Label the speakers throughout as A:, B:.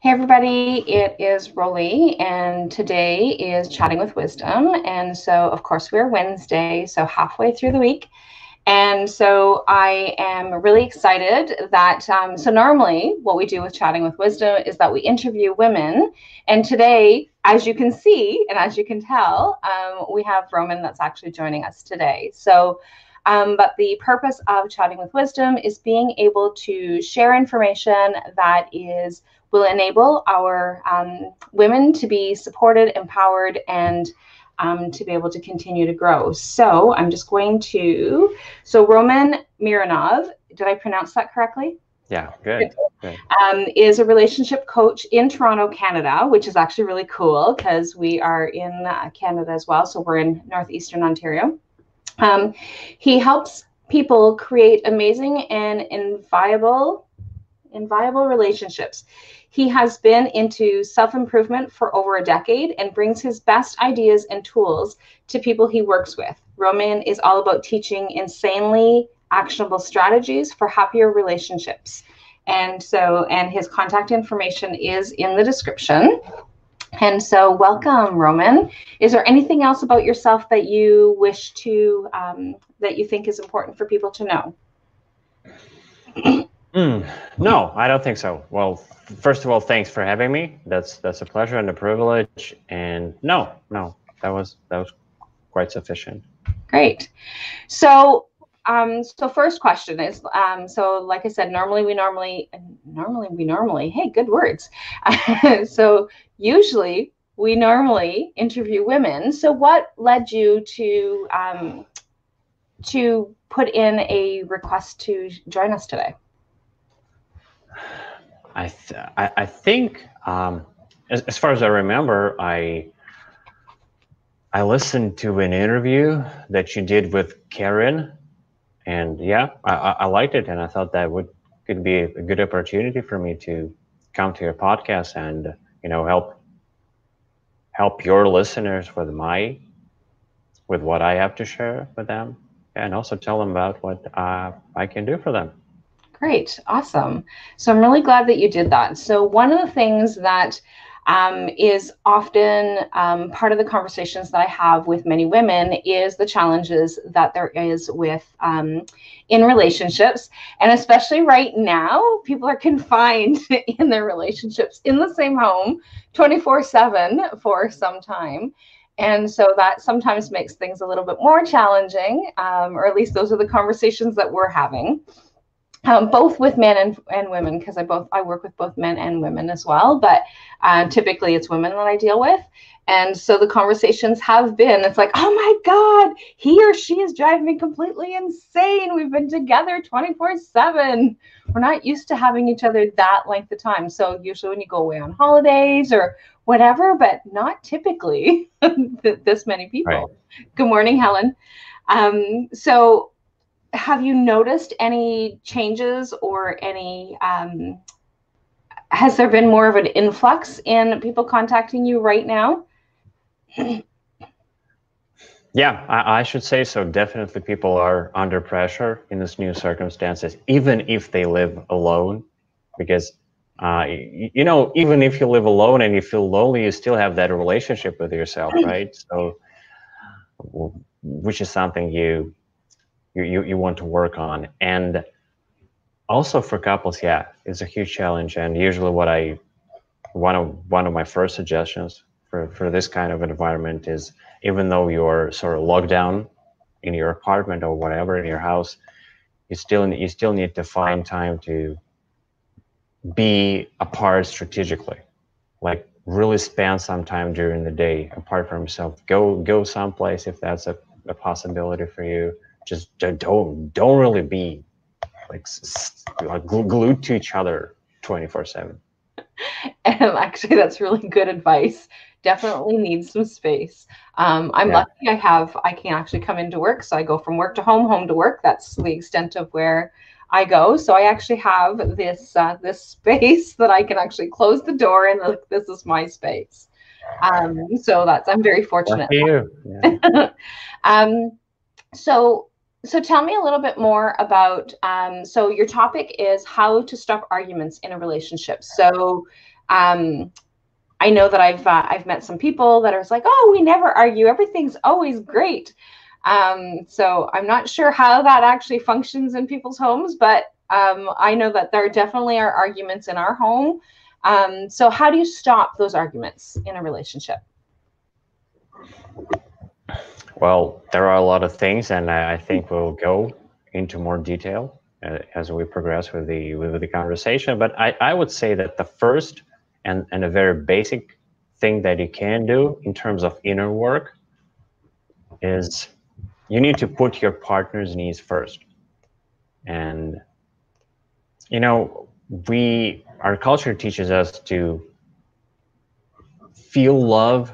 A: Hey everybody, it is Rollie, and today is Chatting with Wisdom. And so, of course, we're Wednesday, so halfway through the week. And so I am really excited that, so normally what we do with Chatting with Wisdom is that we interview women. And today, as you can see, and as you can tell, we have Roman that's actually joining us today. So, but the purpose of Chatting with Wisdom is being able to share information that will enable our women to be supported, empowered, and to be able to continue to grow. So I'm just going to, so Roman Mironov, did I pronounce that correctly?
B: Yeah, good. Good.
A: Is a relationship coach in Toronto, Canada, which is actually really cool because we are in Canada as well. So we're in Northeastern Ontario. He helps people create amazing and inviolable relationships. He has been into self-improvement for over a decade and brings his best ideas and tools to people he works with. Roman is all about teaching insanely actionable strategies for happier relationships. And his contact information is in the description. And so welcome, Roman. Is there anything else about yourself that you wish to, that you think is important for people to know?
B: No, I don't think so. Well, first of all, thanks for having me. That's a pleasure and a privilege. And no, that was quite sufficient.
A: Great. So, so first question is, so like I said, hey, good words. So usually we normally interview women. So what led you to put in a request to join us today?
B: I think, as far as I remember, I listened to an interview that you did with Karen, and yeah, I liked it, and I thought that could be a good opportunity for me to come to your podcast and help your listeners with what I have to share with them, and also tell them about what I can do for them.
A: Great. Awesome. So I'm really glad that you did that. So one of the things that is often part of the conversations that I have with many women is the challenges that there is with in relationships. And especially right now, people are confined in their relationships in the same home 24/7 for some time. And so that sometimes makes things a little bit more challenging, or at least those are the conversations that we're having. Both with men and women, because I work with both men and women as well, but typically it's women that I deal with. And so the conversations have been, it's like, oh my God, he or she is driving me completely insane. We've been together 24/7. We're not used to having each other that length of time. So usually when you go away on holidays or whatever, but not typically this many people. Right. Good morning, Helen. So have you noticed any changes or any, has there been more of an influx in people contacting you right now?
B: Yeah, I should say so. Definitely people are under pressure in this new circumstances, even if they live alone, because, even if you live alone and you feel lonely, you still have that relationship with yourself, right? So, which is something you want to work on. And also for couples, yeah, it's a huge challenge. And usually one of my first suggestions for this kind of environment is, even though you're sort of locked down in your apartment or whatever, in your house, you still need to find time to be apart strategically, like really spend some time during the day apart from yourself. Go someplace if that's a possibility for you. Just don't really be like glued to each other 24/7.
A: And actually, that's really good advice. Definitely need some space. I'm lucky I can actually come into work. So I go from work to home, home to work. That's the extent of where I go. So I actually have this space that I can actually close the door and look, this is my space. So I'm very fortunate.
B: Lucky you. Yeah.
A: So tell me a little bit more about, so your topic is how to stop arguments in a relationship. So I know that I've met some people that are like, oh, we never argue, everything's always great. So I'm not sure how that actually functions in people's homes, but I know that there definitely are arguments in our home. So how do you stop those arguments in a relationship?
B: Well, there are a lot of things, and I think we'll go into more detail as we progress with the conversation. But I would say that the first and a very basic thing that you can do in terms of inner work is you need to put your partner's needs first. And you know, our culture teaches us to feel love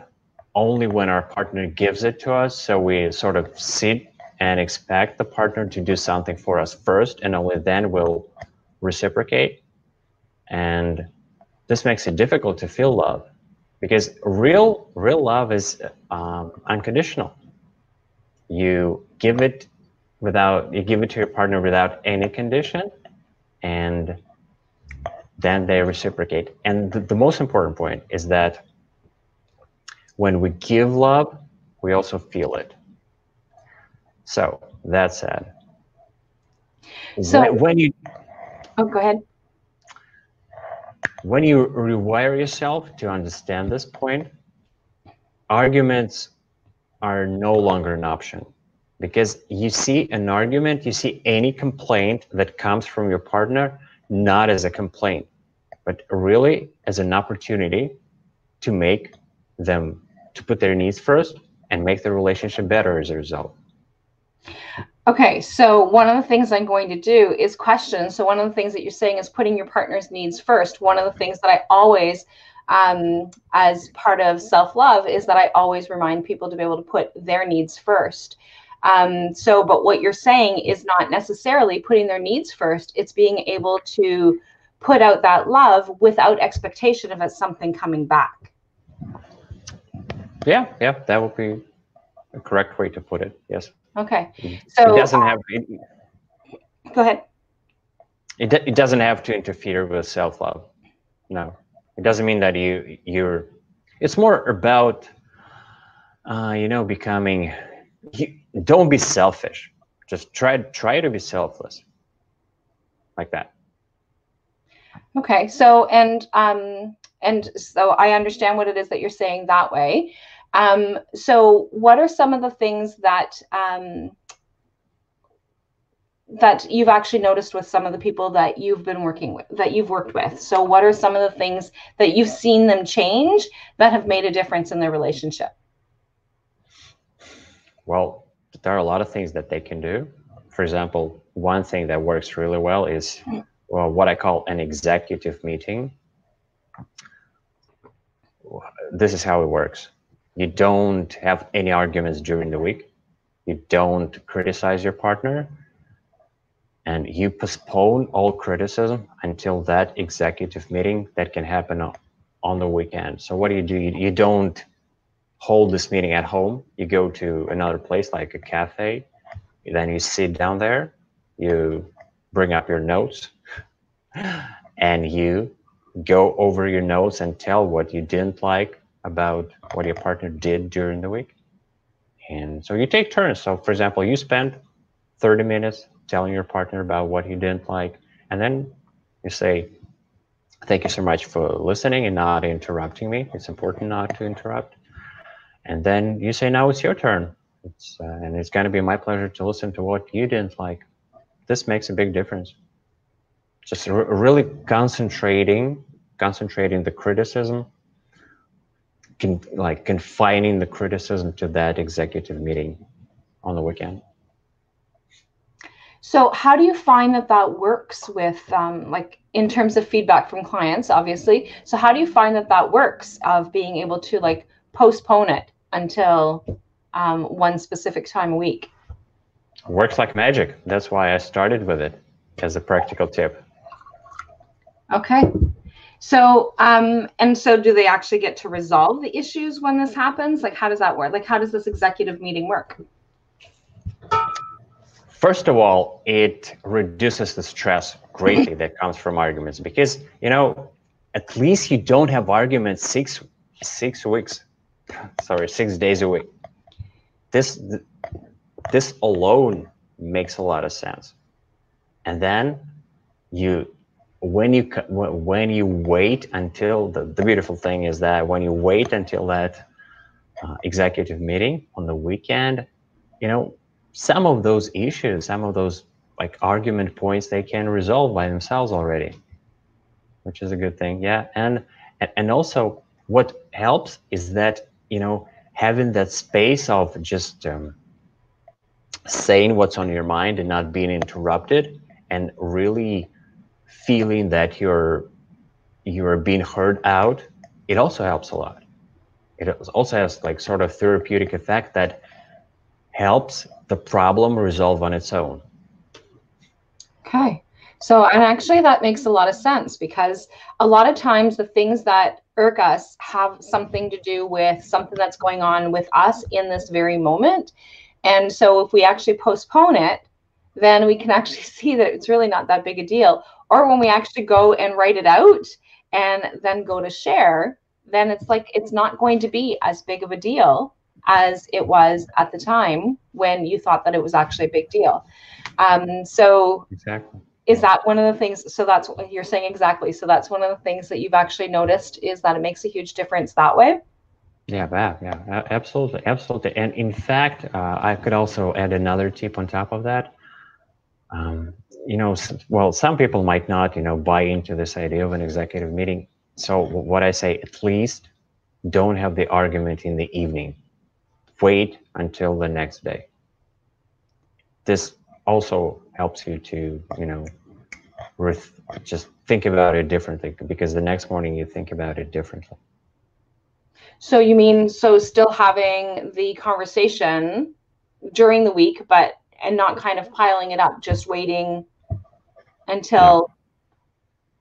B: only when our partner gives it to us. So we sort of sit and expect the partner to do something for us first, and only then we'll reciprocate. And this makes it difficult to feel love, because real love is unconditional. You give it to your partner without any condition, and then they reciprocate. And the most important point is that when we give love, we also feel it. So that said,
A: So
B: when you
A: go ahead.
B: When you rewire yourself to understand this point, arguments are no longer an option, because you see an argument, you see any complaint that comes from your partner not as a complaint, but really as an opportunity to make them, to put their needs first and make the relationship better as a result.
A: Okay, so one of the things I'm going to do is question. So one of the things that you're saying is putting your partner's needs first. One of the things that I always, as part of self-love, is that I always remind people to be able to put their needs first. But what you're saying is not necessarily putting their needs first. It's being able to put out that love without expectation of something coming back.
B: Yeah, that would be a correct way to put it. Yes.
A: Okay. So
B: it doesn't have.
A: Go ahead.
B: It doesn't have to interfere with self-love. No, it doesn't mean that you're. It's more about, becoming. Don't be selfish. Just try to be selfless. Like that.
A: Okay. So and so I understand what it is that you're saying that way. So what are some of the things that that you've actually noticed with some of the people that you've been working with, that you've worked with? So what are some of the things that you've seen them change that have made a difference in their relationship?
B: Well, there are a lot of things that they can do. For example, one thing that works really well is what I call an executive meeting. This is how it works. You don't have any arguments during the week. You don't criticize your partner, and you postpone all criticism until that executive meeting that can happen on the weekend. So what do? You don't hold this meeting at home. You go to another place like a cafe. Then you sit down there, you bring up your notes, and you go over your notes and tell what you didn't like about what your partner did during the week. And so you take turns. So for example, you spend 30 minutes telling your partner about what you didn't like, and then you say, thank you so much for listening and not interrupting me. It's important not to interrupt. And then you say, now it's your turn. And it's going to be my pleasure to listen to what you didn't like. This makes a big difference. Just really concentrating the criticism, confining the criticism to that executive meeting on the weekend.
A: So how do you find that works with, in terms of feedback from clients, obviously? So how do you find that works, of being able to postpone it until one specific time a week?
B: Works like magic. That's why I started with it as a practical tip.
A: Okay. So, so do they actually get to resolve the issues when this happens? How does that work? How does this executive meeting work?
B: First of all, it reduces the stress greatly that comes from arguments, because, at least you don't have arguments 6 days a week. This alone makes a lot of sense. And then when you wait until the beautiful thing is that when you wait until that executive meeting on the weekend, some of those issues, some of those like argument points, they can resolve by themselves already, which is a good thing. Yeah. And also what helps is that, having that space of just saying what's on your mind and not being interrupted, and really feeling that you're being heard out, it also helps a lot. It also has like sort of therapeutic effect that helps the problem resolve on its own.
A: Okay. So, and actually that makes a lot of sense, because a lot of times the things that irk us have something to do with something that's going on with us in this very moment. And so if we actually postpone it, then we can actually see that it's really not that big a deal. Or when we actually go and write it out and then go to share, then it's like it's not going to be as big of a deal as it was at the time when you thought that it was actually a big deal. So
B: exactly.
A: Is that one of the things? So that's what you're saying, exactly. So that's one of the things that you've actually noticed, is that it makes a huge difference that way.
B: Yeah, absolutely. And in fact, I could also add another tip on top of that. Well, some people might not, buy into this idea of an executive meeting. So what I say, at least don't have the argument in the evening. Wait until the next day. This also helps you to, just think about it differently, because the next morning you think about it differently.
A: So you mean, so still having the conversation during the week, and not kind of piling it up, just waiting until.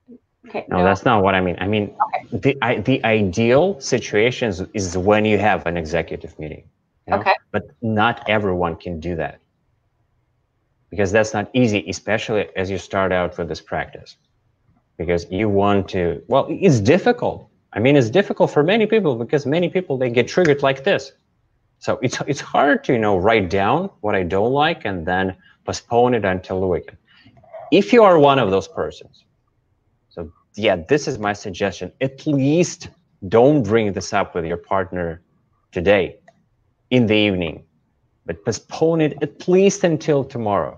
B: No. Okay. No, that's not what I mean. I mean, okay. The ideal situation is when you have an executive meeting.
A: Okay.
B: But not everyone can do that, because that's not easy, especially as you start out with this practice, because you want to, well, it's difficult. I mean, it's difficult for many people, because many people, they get triggered like this. So it's hard to, write down what I don't like and then postpone it until the weekend. If you are one of those persons, so yeah, this is my suggestion. At least don't bring this up with your partner today in the evening, but postpone it at least until tomorrow.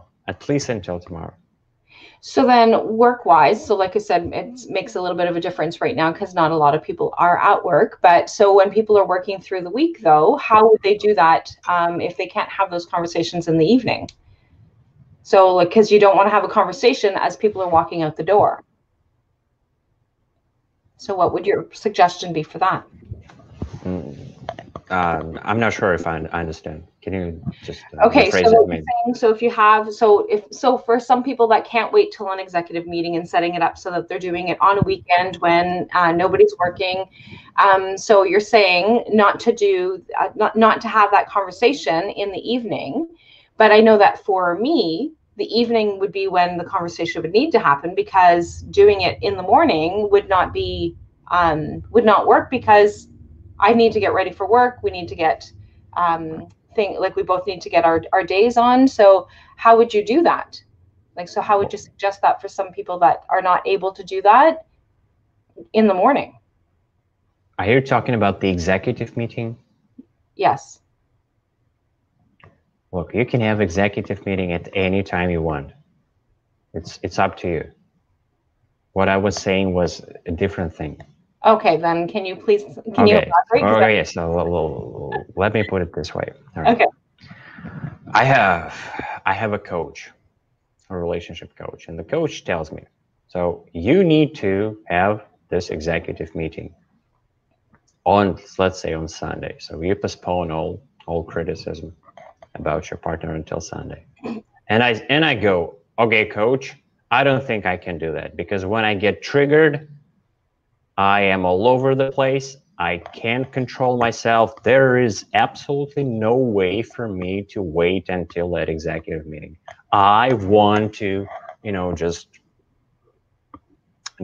A: So then work-wise, so like I said, it makes a little bit of a difference right now because not a lot of people are at work. But so when people are working through the week, though, how would they do that if they can't have those conversations in the evening? So like, because you don't want to have a conversation as people are walking out the door. So what would your suggestion be for that?
B: I'm not sure if I understand. Can you just
A: okay,
B: rephrase
A: so
B: it maybe?
A: So if you have, so for some people that can't wait till an executive meeting and setting it up so that they're doing it on a weekend when nobody's working, so you're saying not to do, not to have that conversation in the evening. But I know that for me, the evening would be when the conversation would need to happen, because doing it in the morning would not be, would not work, because I need to get ready for work. We need to get we both need to get our days on. So how would you do that? Like, so how would you suggest that for some people that are not able to do that in the morning?
B: Are you talking about the executive meeting?
A: Yes.
B: Look, you can have executive meeting at any time you want. It's up to you. What I was saying was a different thing.
A: Okay, then can you please, you elaborate?
B: Okay, so let me put it this way. All right.
A: Okay.
B: I have a coach, a relationship coach, and the coach tells me, so you need to have this executive meeting on, let's say, on Sunday. So you postpone all criticism about your partner until Sunday. And I go, okay, coach, I don't think I can do that, because when I get triggered, I am all over the place. I can't control myself. There is absolutely no way for me to wait until that executive meeting. I want to, just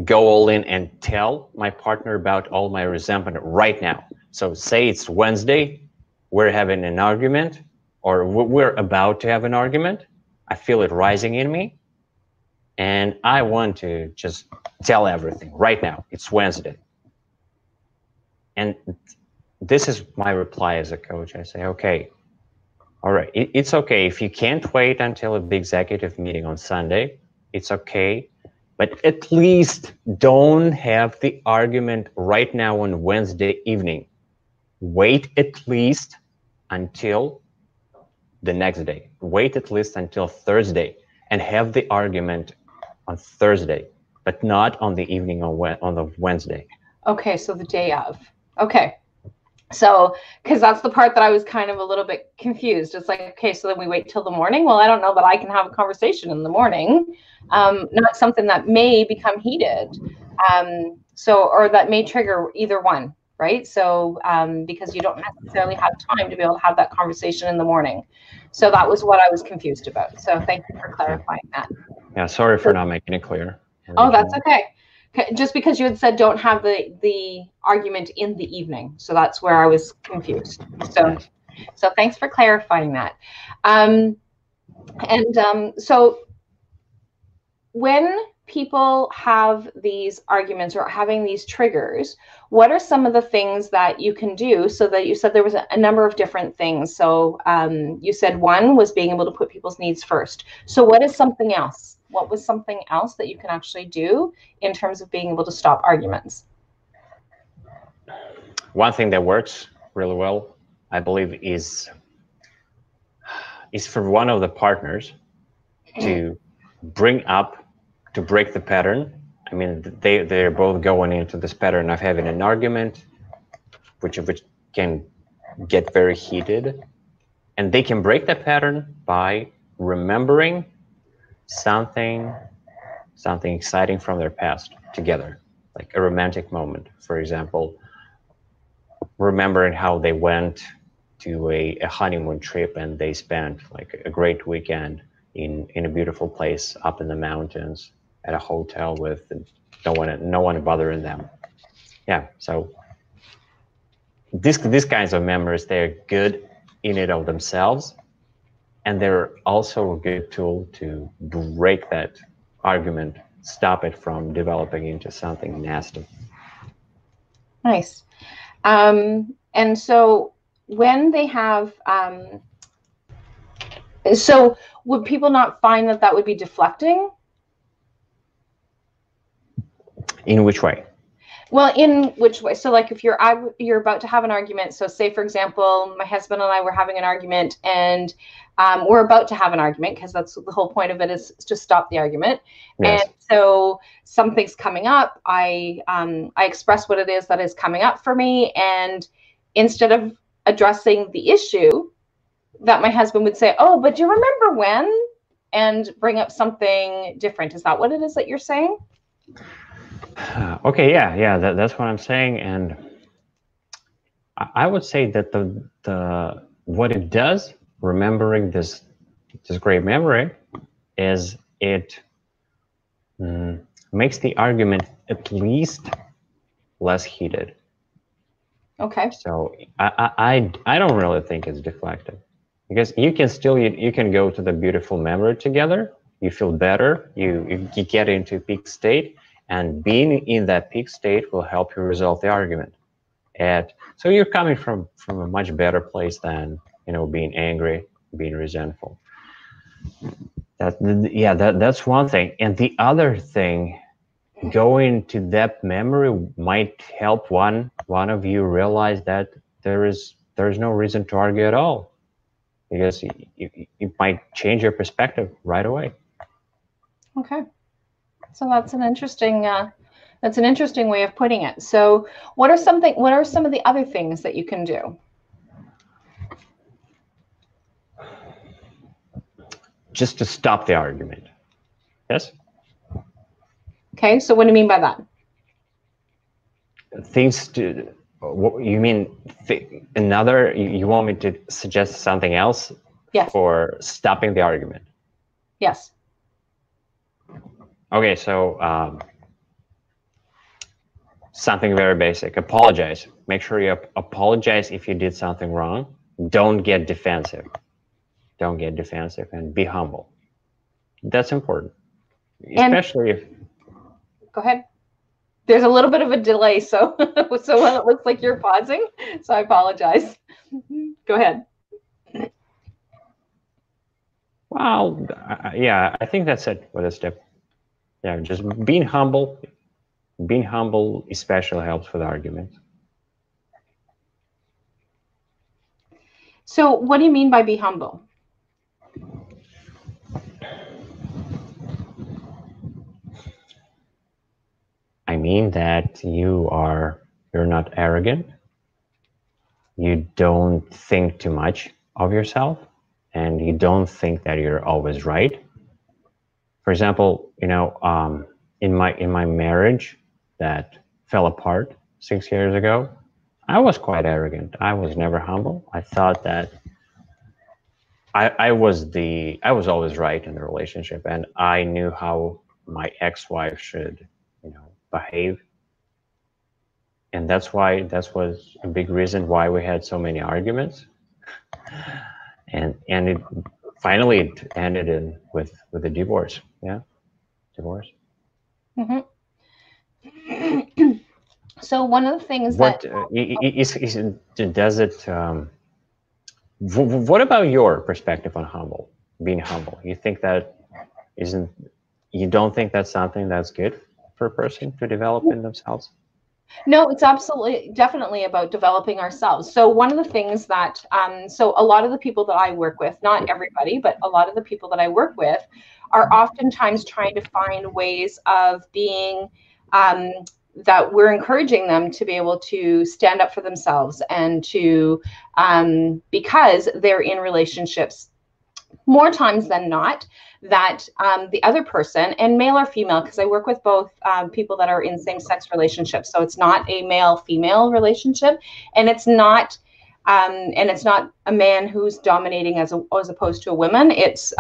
B: go all in and tell my partner about all my resentment right now. So say it's Wednesday, we're having an argument, or we're about to have an argument. I feel it rising in me, and I want to just tell everything right now. It's Wednesday. And this is my reply as a coach. I say, okay, all right, it's okay. If you can't wait until the executive meeting on Sunday, it's okay. But at least don't have the argument right now on Wednesday evening. Wait at least until the next day. Wait at least until Thursday and have the argument on Thursday, but not on the evening on the Wednesday.
A: Okay, so the day of. Okay. So, because that's the part that I was kind of a little bit confused. It's like, okay, so then we wait till the morning. Well, I don't know that I can have a conversation in the morning. Not something that may become heated. Or that may trigger either one, right? So, because you don't necessarily have time to be able to have that conversation in the morning. So that was what I was confused about. So thank you for clarifying that.
B: Yeah, sorry for not making it clear.
A: Oh, that's okay. Just because you had said don't have the argument in the evening, so that's where I was confused. So thanks for clarifying that. So when people have these arguments or having these triggers, what are some of the things that you can do? So that you said there was a number of different things. So you said one was being able to put people's needs first. So what is something else? What was something else that you can actually do in terms of being able to stop arguments?
B: One thing that works really well, I believe, is for one of the partners to break the pattern. I mean, they're both going into this pattern of having an argument, which can get very heated, and they can break that pattern by remembering something exciting from their past together, like a romantic moment, for example, remembering how they went to a honeymoon trip and they spent like a great weekend in a beautiful place up in the mountains at a hotel with no one bothering them. Yeah, so these kinds of memories, they're good in and of themselves. And they're also a good tool to break that argument, stop it from developing into something nasty.
A: Nice. And so when they have, so would people not find that would be deflecting?
B: In which way?
A: Well, in which way? So like if you're about to have an argument, so say for example, my husband and I were having an argument and we're about to have an argument because that's the whole point of it is to stop the argument. Yes. And so something's coming up. I express what it is that is coming up for me. And instead of addressing the issue, that my husband would say, oh, but do you remember when? And bring up something different. Is that what it is that you're saying?
B: Okay, yeah, that's what I'm saying, and I would say that the what it does, remembering this great memory, is it makes the argument at least less heated.
A: Okay.
B: So I don't really think it's deflective, because you can go to the beautiful memory together. You feel better. You get into a peak state. And being in that peak state will help you resolve the argument. And so you're coming from a much better place than being angry, being resentful. That's one thing. And the other thing, going to that memory might help one of you realize that there's no reason to argue at all, because it might change your perspective right away.
A: Okay. So that's an interesting way of putting it. So what are some of the other things that you can do?
B: Just to stop the argument. Yes.
A: Okay. So what do you mean by that?
B: Things to. What you mean? Another? You want me to suggest something else?
A: Yes.
B: For stopping the argument?
A: Yes.
B: Okay, so something very basic. Apologize. Make sure you apologize if you did something wrong. Don't get defensive. Don't get defensive, and be humble. That's important, especially if.
A: Go ahead. There's a little bit of a delay, so so it looks like you're pausing, so I apologize. Go ahead.
B: Well, yeah, I think that's it with a step. Yeah, just being humble. Being humble especially helps with arguments.
A: So what do you mean by be humble?
B: I mean that you're not arrogant. You don't think too much of yourself, and you don't think that you're always right. For example, in my marriage that fell apart 6 years ago, I was quite arrogant. I was never humble. I thought that I was always right in the relationship, and I knew how my ex-wife should, behave. And that was a big reason why we had so many arguments. And it finally ended with a divorce. Yeah, divorce.
A: Mm-hmm. So one of the things
B: what what about your perspective on being humble? You think that you don't think that's something that's good for a person to develop in themselves?
A: No, it's absolutely, definitely about developing ourselves. So one of the things that, so a lot of the people that I work with, not everybody, but a lot of the people that I work with are oftentimes trying to find ways of being, that we're encouraging them to be able to stand up for themselves and to, because they're in relationships more times than not, that the other person, and male or female, because I work with both people that are in same-sex relationships, so it's not a male-female relationship, and it's not a man who's dominating as opposed to a woman. It's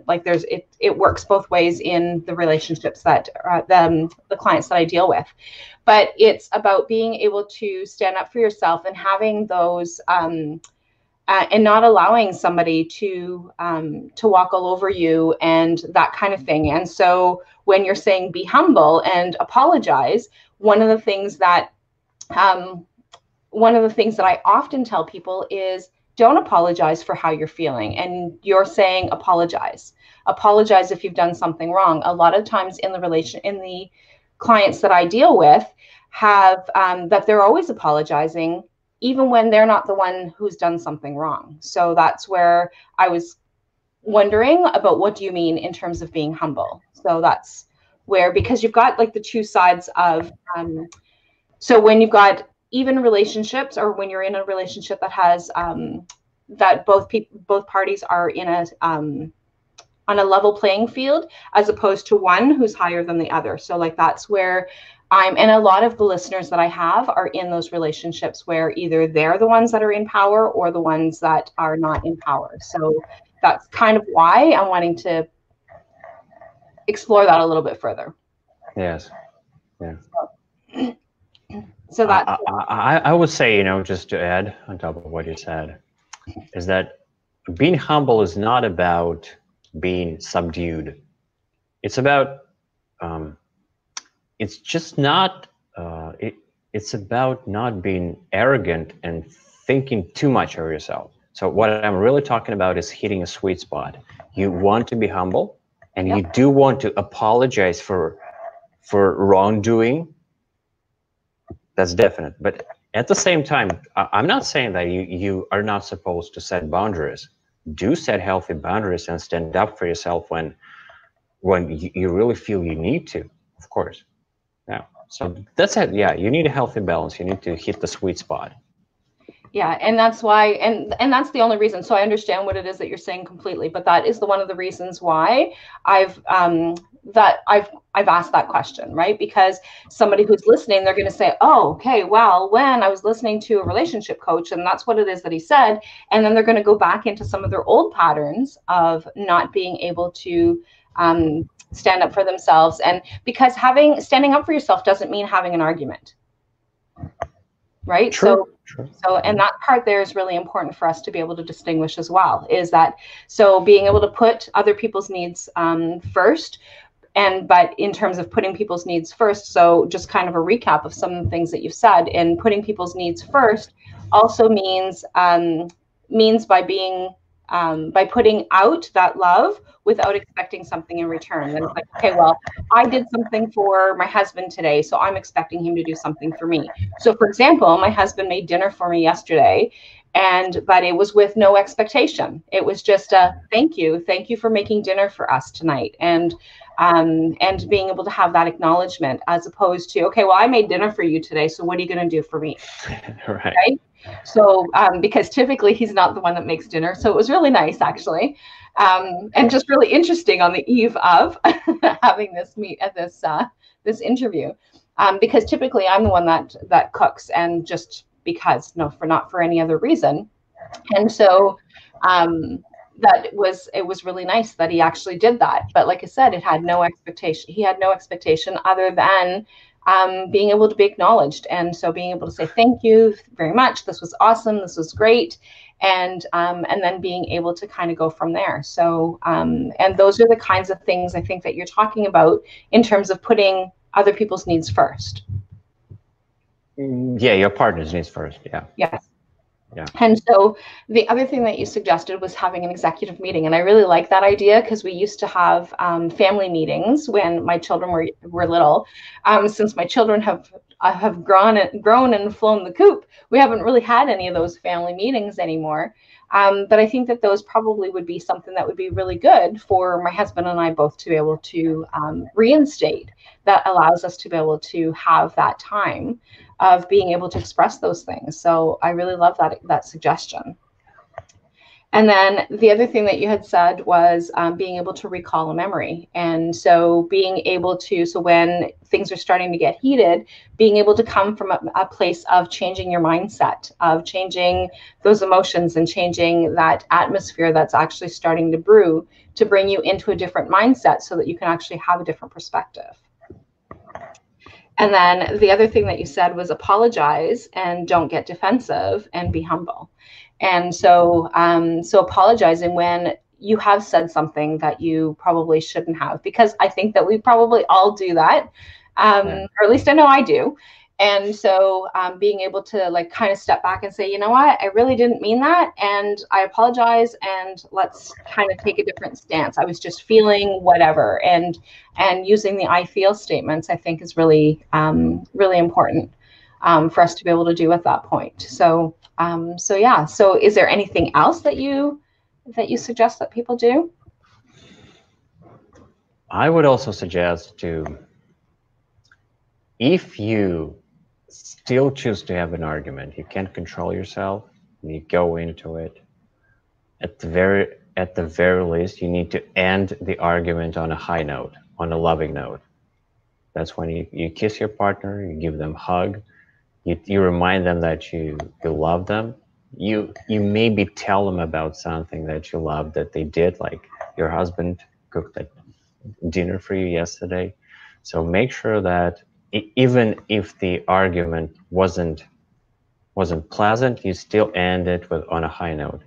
A: like it works both ways in the relationships that the clients that I deal with, but it's about being able to stand up for yourself and having those. And not allowing somebody to walk all over you and that kind of thing. And so when you're saying be humble and apologize, one of the things that I often tell people is don't apologize for how you're feeling. And you're saying apologize if you've done something wrong. A lot of times in the clients that I deal with have that they're always apologizing, even when they're not the one who's done something wrong. So that's where I was wondering about, what do you mean in terms of being humble? So that's where, because you've got like the two sides of, so when you've got even relationships, or when you're in a relationship that has, that both parties are in on a level playing field, as opposed to one who's higher than the other. So like that's where and a lot of the listeners that I have are in those relationships where either they're the ones that are in power or the ones that are not in power. So that's kind of why I'm wanting to explore that a little bit further.
B: Yes. Yeah.
A: So that
B: I would say, just to add on top of what you said, is that being humble is not about being subdued. It's about it's just not it's about not being arrogant and thinking too much of yourself. So what I'm really talking about is hitting a sweet spot. You want to be humble, and you do want to apologize for wrongdoing. That's definite. But at the same time, I'm not saying that you are not supposed to set boundaries. Do set healthy boundaries and stand up for yourself when you really feel you need to, of course. Yeah, so that's it. Yeah, you need a healthy balance. You need to hit the sweet spot.
A: Yeah, and that's why, and that's the only reason. So I understand what it is that you're saying completely, but that is one of the reasons why I've asked that question, right? Because somebody who's listening, they're going to say, "Oh, okay, well, when I was listening to a relationship coach, and that's what it is that he said," and then they're going to go back into some of their old patterns of not being able to stand up for themselves. And because standing up for yourself doesn't mean having an argument. right?
B: True.
A: And that part there is really important for us to be able to distinguish as well, is that, so being able to put other people's needs first, but in terms of putting people's needs first, so just kind of a recap of some of the things that you've said, and putting people's needs first also means by putting out that love without expecting something in return. Then it's like, okay, well, I did something for my husband today, so I'm expecting him to do something for me. So for example, my husband made dinner for me yesterday, but it was with no expectation. It was just a thank you for making dinner for us tonight, and being able to have that acknowledgement, as opposed to, okay, well, I made dinner for you today, so what are you going to do for me?
B: Right.
A: So because typically he's not the one that makes dinner, so it was really nice, actually, and just really interesting on the eve of having this interview, because typically I'm the one that cooks, and just because, not for any other reason. And so it was really nice that he actually did that. But like I said, it had no expectation. He had no expectation other than being able to be acknowledged. And so being able to say, thank you very much. This was awesome. This was great. And then being able to kind of go from there. So, and those are the kinds of things I think that you're talking about in terms of putting other people's needs first.
B: Yeah, your partner's needs first. Yeah.
A: Yes.
B: Yeah.
A: And so the other thing that you suggested was having an executive meeting. And I really like that idea, because we used to have family meetings when my children were little. Since my children have grown and flown the coop, we haven't really had any of those family meetings anymore. But I think that those probably would be something that would be really good for my husband and I both to be able to reinstate. That allows us to be able to have that time of being able to express those things. So I really love that suggestion. And then the other thing that you had said was being able to recall a memory. And so being able to, so when things are starting to get heated, being able to come from a place of changing your mindset, of changing those emotions and changing that atmosphere that's actually starting to brew, to bring you into a different mindset so that you can actually have a different perspective. And then the other thing that you said was apologize and don't get defensive and be humble. And so, so apologizing when you have said something that you probably shouldn't have, because I think that we probably all do that, or at least I know I do. And so being able to like kind of step back and say, you know what, I really didn't mean that, and I apologize, and let's kind of take a different stance. I was just feeling whatever, and using the I feel statements, I think, is really really important for us to be able to do at that point. So so yeah. So is there anything else that you suggest that people do?
B: I would also suggest if you still choose to have an argument, you can't control yourself, and you go into it, at the very least, you need to end the argument on a high note, on a loving note. That's when you kiss your partner, you give them a hug, you remind them that you love them. You maybe tell them about something that you love that they did, like your husband cooked that dinner for you yesterday. So make sure that even if the argument wasn't pleasant, you still end it on a high note,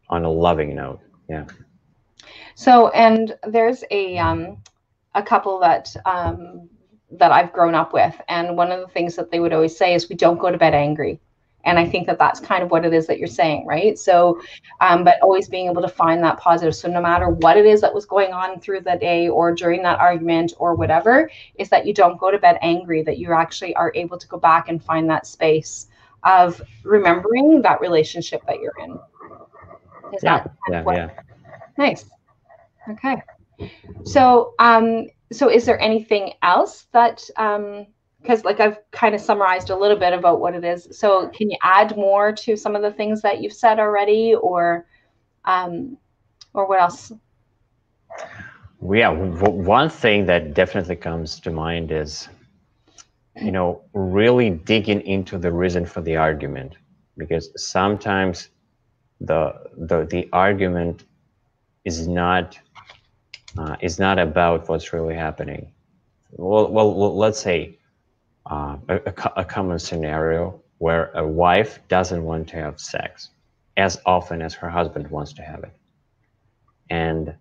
B: on a loving note. Yeah.
A: So, and there's a couple that I've grown up with, and one of the things that they would always say is, we don't go to bed angry. And I think that that's kind of what it is that you're saying, right? So, but always being able to find that positive. So no matter what it is that was going on through the day or during that argument or whatever, is that you don't go to bed angry, that you actually are able to go back and find that space of remembering that relationship that you're in.
B: Yeah.
A: Nice. Okay. So, so is there anything else that, because like I've kind of summarized a little bit about what it is. So can you add more to some of the things that you've said already, or what else?
B: Yeah, one thing that definitely comes to mind is, really digging into the reason for the argument, because sometimes the argument is not about what's really happening. Well, let's say a common scenario where a wife doesn't want to have sex as often as her husband wants to have it. And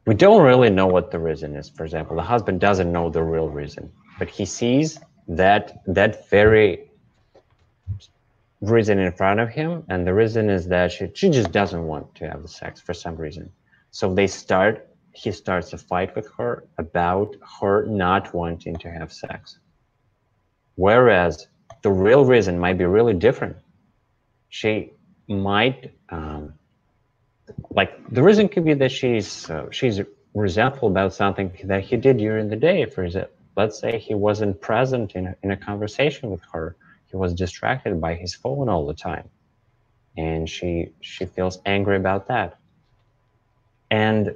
B: we don't really know what the reason is. For example, the husband doesn't know the real reason, but he sees that very reason in front of him, and the reason is that she just doesn't want to have the sex for some reason. So he starts a fight with her about her not wanting to have sex. Whereas the real reason might be really different. She might, like, the reason could be that she's resentful about something that he did during the day. For example, let's say he wasn't present in a conversation with her. He was distracted by his phone all the time, and she feels angry about that. And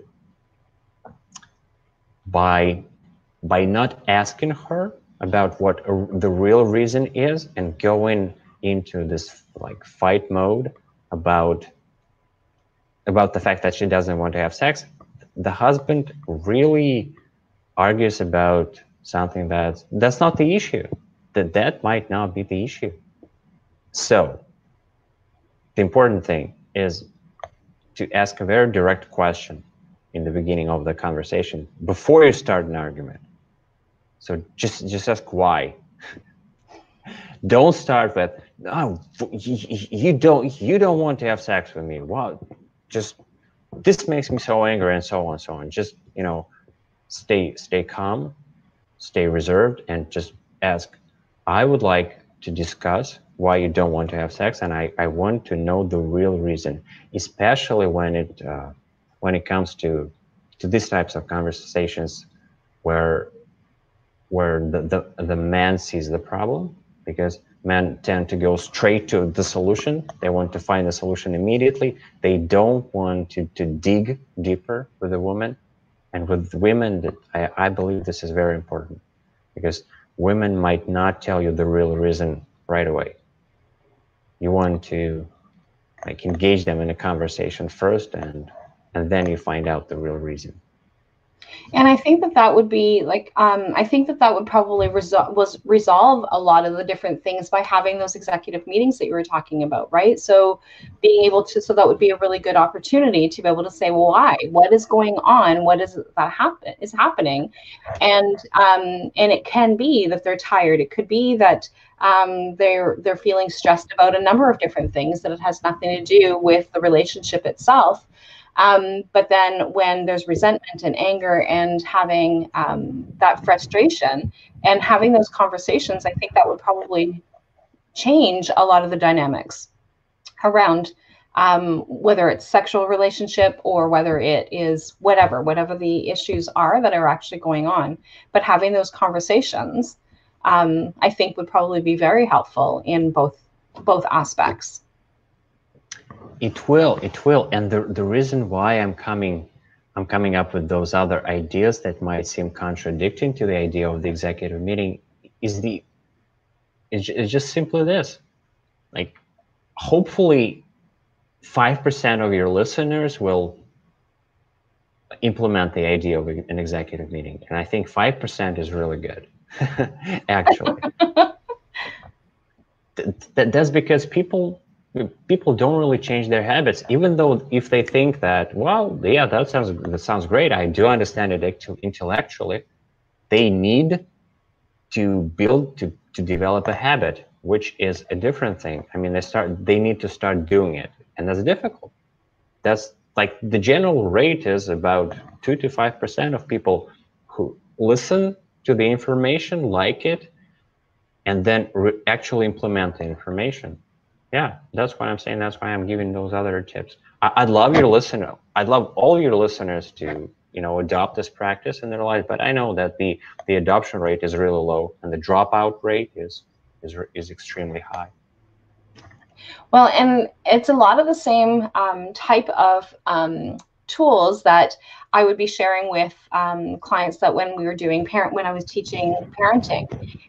B: by not asking her about what the real reason is and going into this like fight mode about the fact that she doesn't want to have sex, the husband really argues about something that's not the issue, that might not be the issue. So the important thing is to ask a very direct question in the beginning of the conversation before you start an argument. So just ask why. Don't start with, oh, you don't want to have sex with me. Well, just this makes me so angry, and so on and so on. Just, you know, stay calm, stay reserved, and just ask, I would like to discuss why you don't want to have sex, and I want to know the real reason, especially when it comes to these types of conversations where the man sees the problem, because men tend to go straight to the solution. They want to find the solution immediately. They don't want to dig deeper with the woman. And with women, I believe this is very important, because women might not tell you the real reason right away. You want to like engage them in a conversation first, and then you find out the real reason.
A: And I think that would be like, I think that would probably resolve a lot of the different things by having those executive meetings that you were talking about, right? So being able to, so that would be a really good opportunity to be able to say, well, why? What is going on? What is that is happening? And it can be that they're tired. It could be that they're feeling stressed about a number of different things, that it has nothing to do with the relationship itself. But then when there's resentment and anger and having that frustration and having those conversations, I think that would probably change a lot of the dynamics around whether it's sexual relationship or whether it is whatever the issues are that are actually going on. But having those conversations, I think, would probably be very helpful in both aspects.
B: It will, and the reason why I'm coming up with those other ideas that might seem contradicting to the idea of the executive meeting is it's just simply this. Like, hopefully 5% of your listeners will implement the idea of an executive meeting, and I think 5% is really good. Actually. That's because people don't really change their habits, even though if they think that, well, yeah, that sounds great, I do understand it intellectually, they need to develop a habit, which is a different thing. I mean, they need to start doing it, and that's difficult. That's like the general rate is about 2 to 5% of people who listen to the information, like it, and then actually implement the information. Yeah, that's what I'm saying. That's why I'm giving those other tips. I'd love all your listeners to, you know, adopt this practice in their life, but I know that the adoption rate is really low, and the dropout rate is extremely high.
A: Well, and it's a lot of the same type of tools that I would be sharing with clients that when we were doing when I was teaching parenting.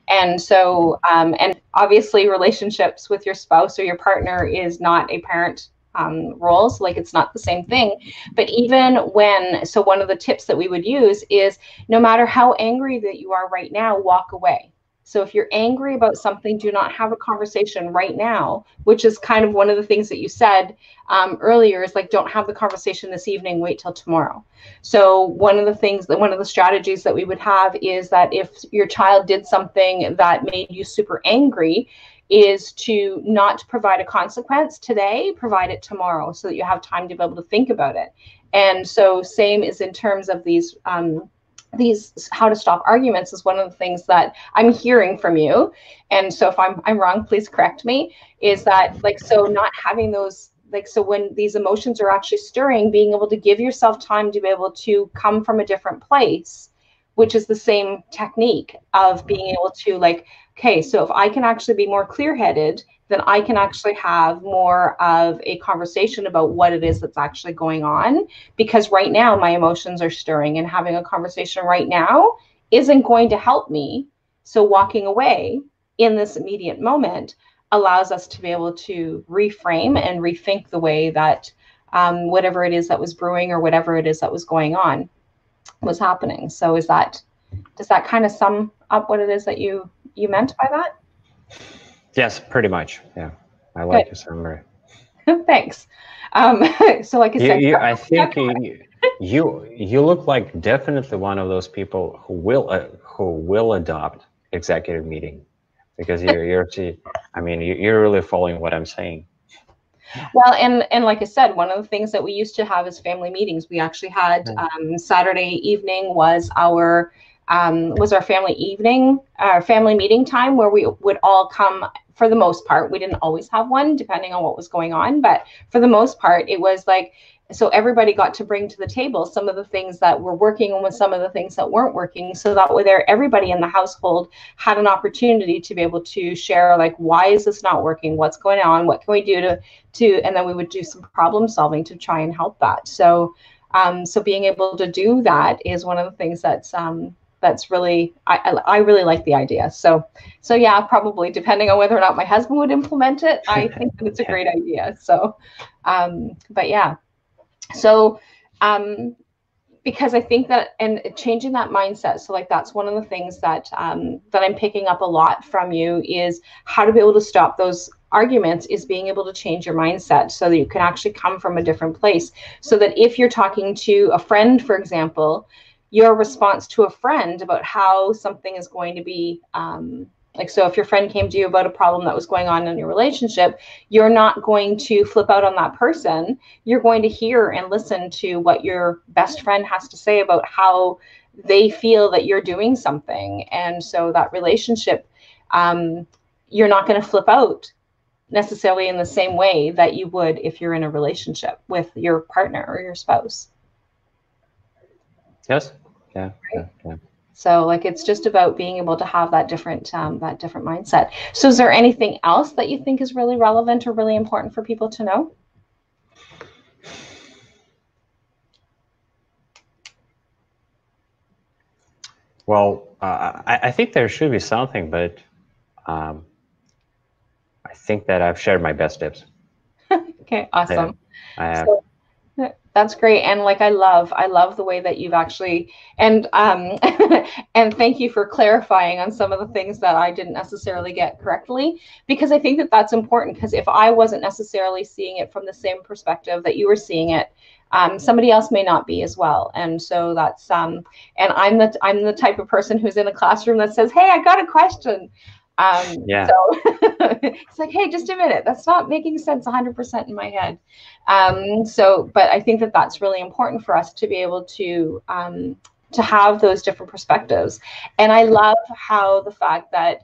A: And so, and obviously relationships with your spouse or your partner is not a parent role, so like it's not the same thing. But even so one of the tips that we would use is, no matter how angry that you are right now, walk away. So if you're angry about something, do not have a conversation right now, which is kind of one of the things that you said earlier, is like, don't have the conversation this evening, wait till tomorrow. So one of the strategies that we would have is that if your child did something that made you super angry, is to not provide a consequence today, provide it tomorrow, so that you have time to be able to think about it. And so same is in terms of these how to stop arguments is one of the things that I'm hearing from you. And so if I'm wrong, please correct me, is that like, so not having those, like, so when these emotions are actually stirring, being able to give yourself time to be able to come from a different place, which is the same technique of being able to like, okay, so if I can actually be more clear-headed, then I can actually have more of a conversation about what it is that's actually going on. Because right now my emotions are stirring, and having a conversation right now isn't going to help me. So walking away in this immediate moment allows us to be able to reframe and rethink the way that whatever it is that was brewing or whatever it is that was going on was happening. So does that kind of sum up what it is that you meant by that?
B: Yes, pretty much. Yeah, I like your summary.
A: Thanks. So like I said,
B: I think you look like definitely one of those people who will adopt executive meeting, because you're really following what I'm saying.
A: Well, and like I said, one of the things that we used to have is family meetings. We actually had Saturday evening was our family evening, our family meeting time, where we would all come. For the most part, we didn't always have one, depending on what was going on, but for the most part, it was like, so everybody got to bring to the table some of the things that were working and with some of the things that weren't working, so that way there, everybody in the household had an opportunity to be able to share, like, why is this not working? What's going on? What can we do to, and then we would do some problem solving to try and help that. So, so being able to do that is one of the things that's really, I really like the idea. So yeah, probably depending on whether or not my husband would implement it, I think that it's a great idea. So, but yeah, so, because I think that, and changing that mindset. So like, that's one of the things that, that I'm picking up a lot from you, is how to be able to stop those arguments, is being able to change your mindset so that you can actually come from a different place. So that if you're talking to a friend, for example, your response to a friend about how something is going to be, like, so if your friend came to you about a problem that was going on in your relationship, you're not going to flip out on that person. You're going to hear and listen to what your best friend has to say about how they feel that you're doing something. And so that relationship, you're not going to flip out necessarily in the same way that you would if you're in a relationship with your partner or your spouse.
B: Yes. Yeah. Right? Yeah.
A: So like, it's just about being able to have that different mindset. So is there anything else that you think is really relevant or really important for people to know?
B: Well, I think there should be something, but I think that I've shared my best tips.
A: Okay, awesome.
B: I have.
A: So, that's great. And like, I love the way that you've actually, and and thank you for clarifying on some of the things that I didn't necessarily get correctly, because I think that that's important, because if I wasn't necessarily seeing it from the same perspective that you were seeing it, somebody else may not be as well. And so that's, and I'm the type of person who's in a classroom that says, hey, I got a question.
B: Yeah.
A: So it's like, hey, just a minute, that's not making sense 100% in my head. So, but I think that that's really important for us to be able to have those different perspectives. And I love how the fact that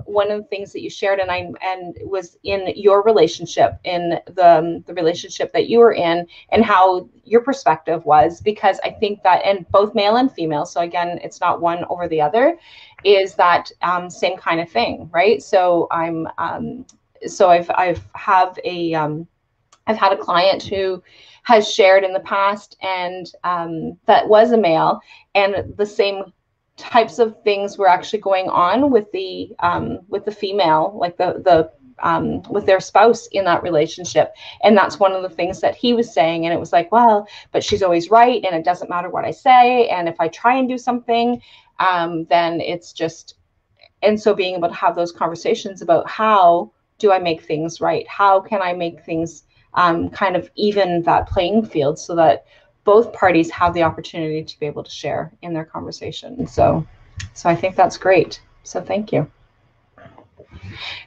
A: one of the things that you shared, and was in your relationship, in the relationship that you were in, and how your perspective was, because I think that, and both male and female, so again, it's not one over the other, is that same kind of thing, right? So I've had a client who has shared in the past, and that was a male, and the same types of things were actually going on with the female, like the with their spouse in that relationship. And that's one of the things that he was saying. And it was like, well, but she's always right, and it doesn't matter what I say, and if I try and do something, then it's just, And so being able to have those conversations about how do I make things right? How can I make things kind of even that playing field so that both parties have the opportunity to be able to share in their conversation. So I think that's great. So thank you.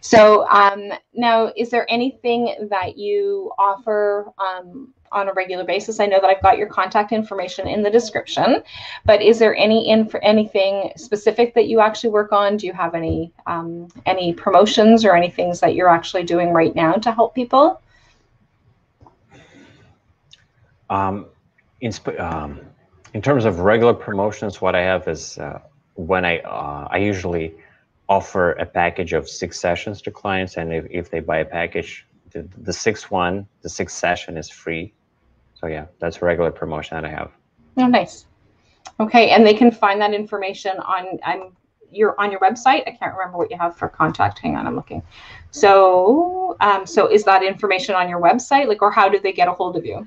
A: So now, is there anything that you offer on a regular basis? I know that I've got your contact information in the description, but is there anything specific that you actually work on? Do you have any promotions or any things that you're actually doing right now to help people?
B: In terms of regular promotions, what I have is when I usually offer a package of 6 sessions to clients, and if they buy a package, the sixth session is free. So yeah, that's a regular promotion that I have.
A: Oh, nice. Okay, and they can find that information on your website. I can't remember what you have for contact. Hang on, I'm looking. So so is that information on your website, like, or how do they get a hold of you?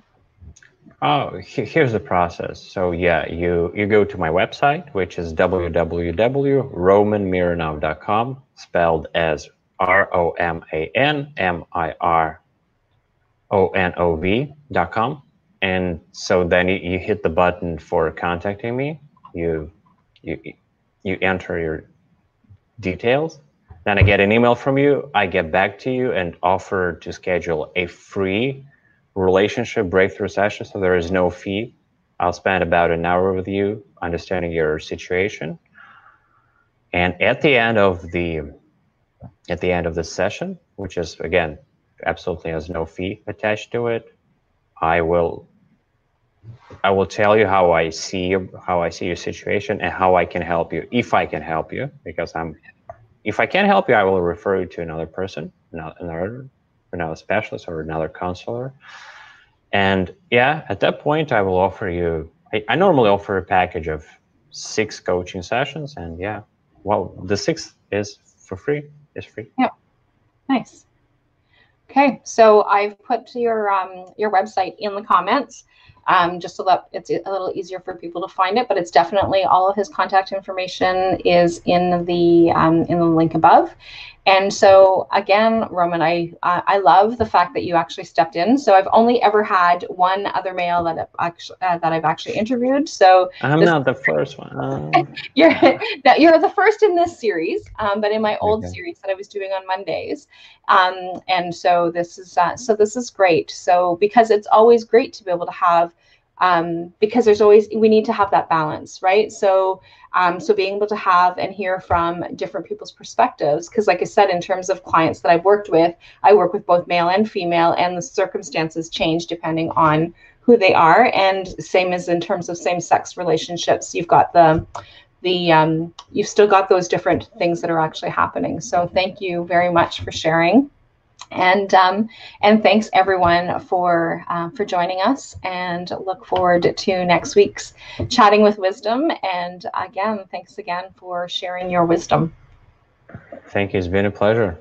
B: Oh, here's the process. So yeah, you go to my website, which is www.romanmironov.com, spelled as ROMANMIRONOV.com. And so then you hit the button for contacting me. You enter your details. Then I get an email from you. I get back to you and offer to schedule a free relationship breakthrough session, so there is no fee. I'll spend about an hour with you, understanding your situation. And at the end of the session, which is, again, absolutely has no fee attached to it, I will tell you how I see your situation and how I can help you, if I can help you, because if I can't help you, I will refer you to another person, another specialist or another counselor. And yeah, at that point, I will offer you, I normally offer a package of 6 coaching sessions. And yeah, well, the 6th is for free. It's free.
A: Yeah, nice. Okay, so I've put your website in the comments, just so that it's a little easier for people to find it. But it's definitely, all of his contact information is in the link above. And so again, Roman, I love the fact that you actually stepped in. So I've only ever had one other male that I've actually interviewed. So
B: I'm not the first one.
A: You're the first in this series, but in my old series that I was doing on Mondays. And so this is great. So because it's always great to be able to have, because we need to have that balance, right? So so being able to have and hear from different people's perspectives, because like I said, in terms of clients that I've worked with, I work with both male and female, and the circumstances change depending on who they are. And same as in terms of same-sex relationships, you've got you've still got those different things that are actually happening. So thank you very much for sharing. And thanks everyone for joining us, and look forward to next week's Chatting with Wisdom. And again, thanks again for sharing your wisdom.
B: Thank you. It's been a pleasure.